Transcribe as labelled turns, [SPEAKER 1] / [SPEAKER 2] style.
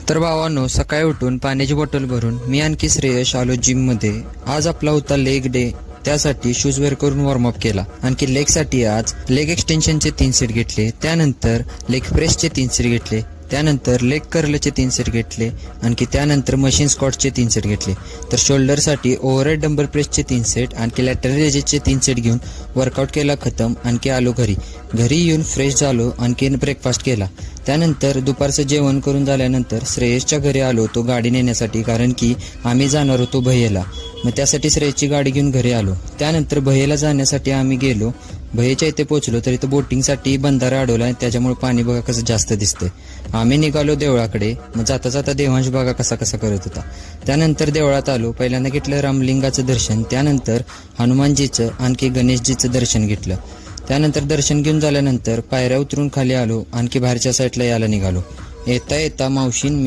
[SPEAKER 1] तर भावांनो, सकाळी उठून पाण्याची बॉटल भरून मी आणखी श्रेयश आलो जिममध्ये. आज आपला होता लेग डे. त्यासाठी शूज वेअर करून वॉर्मअप केला. आणखी लेगसाठी आज लेग एक्सटेन्शनचे 3 सेट घेतले. त्यानंतर लेग प्रेसचे 3 सेट घेतले. त्यानंतर लेग कर्लचे 3 सेट घेतले. आणखी त्यानंतर मशीन स्क्वॉटचे 3 सेट घेतले. तर शोल्डरसाठी ओव्हरहेड डंबल प्रेसचे 3 सेट आणखी लॅटरल रेजेसचे 3 सेट घेऊन वर्कआउट केला खतम. आणखी आलो घरी येऊन फ्रेश झालो. आणखी ब्रेकफास्ट केला. त्यानंतर दुपारचं जेवण करून झाल्यानंतर श्रेयसच्या घरी आलो तो गाडी नेण्यासाठी, कारण की आम्ही जाणार होतो भैयेला. मग त्यासाठी श्रेयसची गाडी घेऊन घरी आलो. त्यानंतर भैयेला जाण्यासाठी आम्ही गेलो. भैयेच्या इथे पोहोचलो तर इथं बोटिंगसाठी बंधारा अडवला आहे, त्याच्यामुळे पाणी बघा कसं जास्त दिसतंय. आम्ही निघालो देवळाकडे. मग जाता जाता देवांश बघा कसा करत होता. त्यानंतर देवळात आलो. पहिल्यांदा घेतलं रामलिंगाचं दर्शन. त्यानंतर हनुमानजीचं आणखी गणेशजीचं दर्शन घेतलं. त्यानंतर दर्शन घेऊन झाल्यानंतर पायऱ्या उतरून खाली आलो. आणखी बाहेरच्या साईडला यायला निघालो. येता येता मावशीन